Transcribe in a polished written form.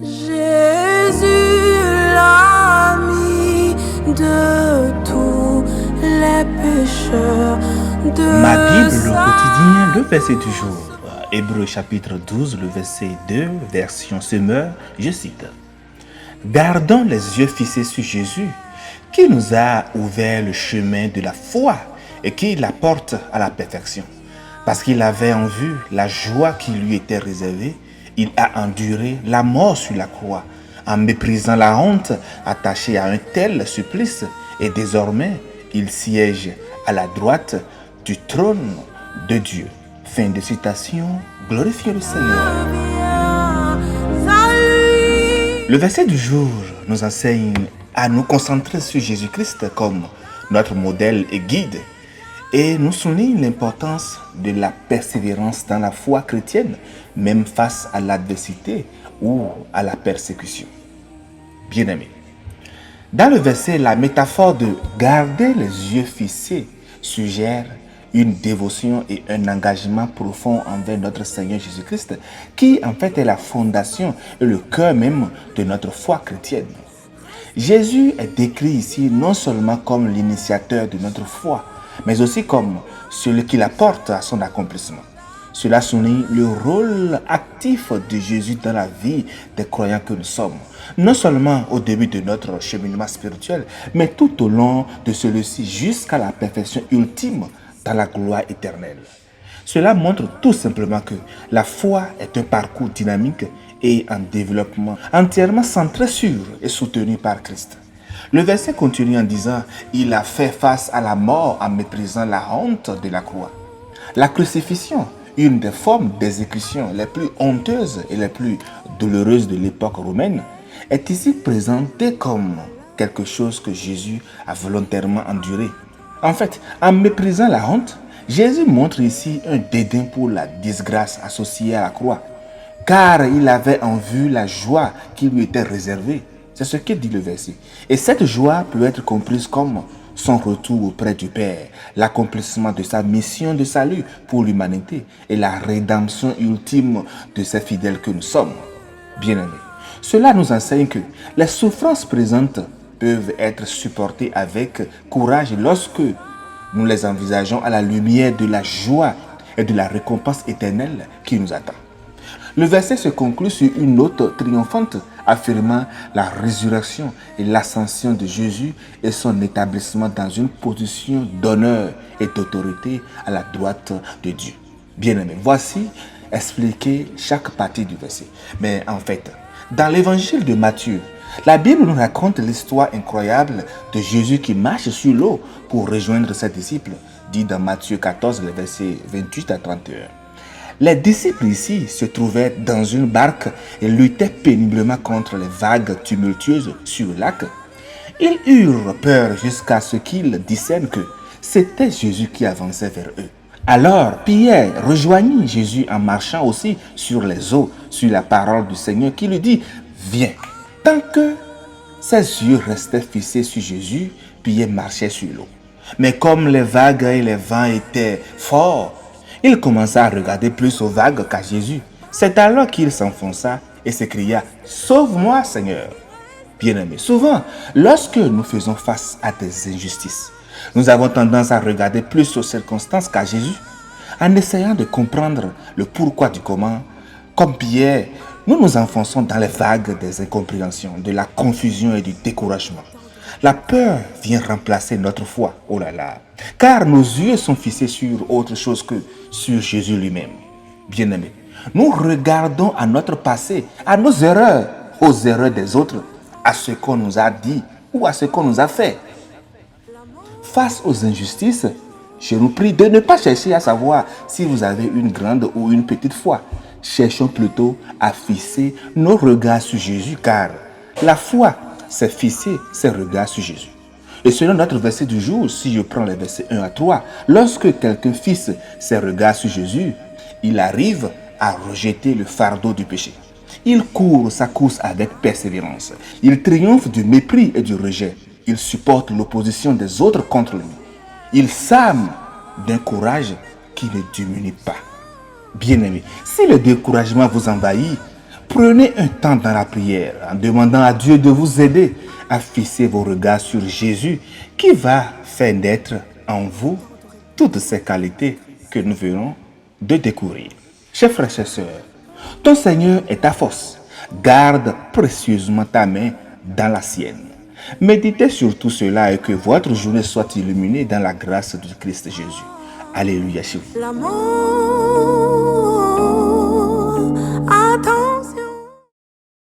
Jésus, l'ami de tous les pécheurs de Ma Bible, le quotidien, le verset du jour. Hébreux chapitre 12, le verset 2, version Semeur, je cite. Gardons les yeux fixés sur Jésus, qui nous a ouvert le chemin de la foi et qui la porte à la perfection. Parce qu'il avait en vue la joie qui lui était réservée, il a enduré la mort sur la croix, en méprisant la honte attachée à un tel supplice, et désormais il siège à la droite du trône de Dieu. Fin de citation, glorifiez le Seigneur. Le verset du jour nous enseigne à nous concentrer sur Jésus-Christ comme notre modèle et guide, et nous souligne l'importance de la persévérance dans la foi chrétienne, même face à l'adversité ou à la persécution. Bien-aimés, dans le verset, la métaphore de garder les yeux fixés suggère une dévotion et un engagement profond envers notre Seigneur Jésus-Christ, qui en fait est la fondation et le cœur même de notre foi chrétienne. Jésus est décrit ici non seulement comme l'initiateur de notre foi, mais aussi comme celui qui la porte à son accomplissement. Cela souligne le rôle actif de Jésus dans la vie des croyants que nous sommes, non seulement au début de notre cheminement spirituel, mais tout au long de celui-ci jusqu'à la perfection ultime dans la gloire éternelle. Cela montre tout simplement que la foi est un parcours dynamique et en développement, entièrement centré sur et soutenu par Christ. Le verset continue en disant « Il a fait face à la mort en méprisant la honte de la croix ». La crucifixion, une des formes d'exécution les plus honteuses et les plus douloureuses de l'époque romaine, est ici présentée comme quelque chose que Jésus a volontairement enduré. En fait, en méprisant la honte, Jésus montre ici un dédain pour la disgrâce associée à la croix, car il avait en vue la joie qui lui était réservée. C'est ce que dit le verset. Et cette joie peut être comprise comme son retour auprès du Père, l'accomplissement de sa mission de salut pour l'humanité et la rédemption ultime de ces fidèles que nous sommes. Bien-aimés, cela nous enseigne que les souffrances présentes peuvent être supportées avec courage lorsque nous les envisageons à la lumière de la joie et de la récompense éternelle qui nous attend. Le verset se conclut sur une note triomphante, affirmant la résurrection et l'ascension de Jésus et son établissement dans une position d'honneur et d'autorité à la droite de Dieu. Bien-aimés, voici expliquer chaque partie du verset. Mais en fait, dans l'évangile de Matthieu, la Bible nous raconte l'histoire incroyable de Jésus qui marche sur l'eau pour rejoindre ses disciples, dit dans Matthieu 14, les versets 28 à 31. Les disciples ici se trouvaient dans une barque et luttaient péniblement contre les vagues tumultueuses sur le lac. Ils eurent peur jusqu'à ce qu'ils discernent que c'était Jésus qui avançait vers eux. Alors Pierre rejoignit Jésus en marchant aussi sur les eaux, sur la parole du Seigneur qui lui dit « Viens ». Tant que ses yeux restaient fixés sur Jésus, Pierre marchait sur l'eau. Mais comme les vagues et les vents étaient forts, il commença à regarder plus aux vagues qu'à Jésus. C'est alors qu'il s'enfonça et s'écria « Sauve-moi, Seigneur !» Bien-aimés, souvent, lorsque nous faisons face à des injustices, nous avons tendance à regarder plus aux circonstances qu'à Jésus, en essayant de comprendre le pourquoi du comment. Comme Pierre, nous nous enfonçons dans les vagues des incompréhensions, de la confusion et du découragement. La peur vient remplacer notre foi, oh là là, car nos yeux sont fixés sur autre chose que sur Jésus lui-même. Bien-aimés, nous regardons à notre passé, à nos erreurs, aux erreurs des autres, à ce qu'on nous a dit ou à ce qu'on nous a fait. Face aux injustices, je vous prie de ne pas chercher à savoir si vous avez une grande ou une petite foi. Cherchons plutôt à fixer nos regards sur Jésus, car la foi, c'est fixer ses regards sur Jésus. Et selon notre verset du jour, si je prends les versets 1 à 3, lorsque quelqu'un fixe ses regards sur Jésus, il arrive à rejeter le fardeau du péché. Il court sa course avec persévérance. Il triomphe du mépris et du rejet. Il supporte l'opposition des autres contre lui. Il s'arme d'un courage qui ne diminue pas. Bien-aimés, si le découragement vous envahit, Prenez un temps dans la prière en demandant à Dieu de vous aider à fixer vos regards sur Jésus qui va faire naître en vous toutes ces qualités que nous venons de découvrir. Chers frères et sœurs, ton Seigneur est ta force. Garde précieusement ta main dans la sienne. Méditez sur tout cela et que votre journée soit illuminée dans la grâce du Christ Jésus. Alléluia chez vous. L'amour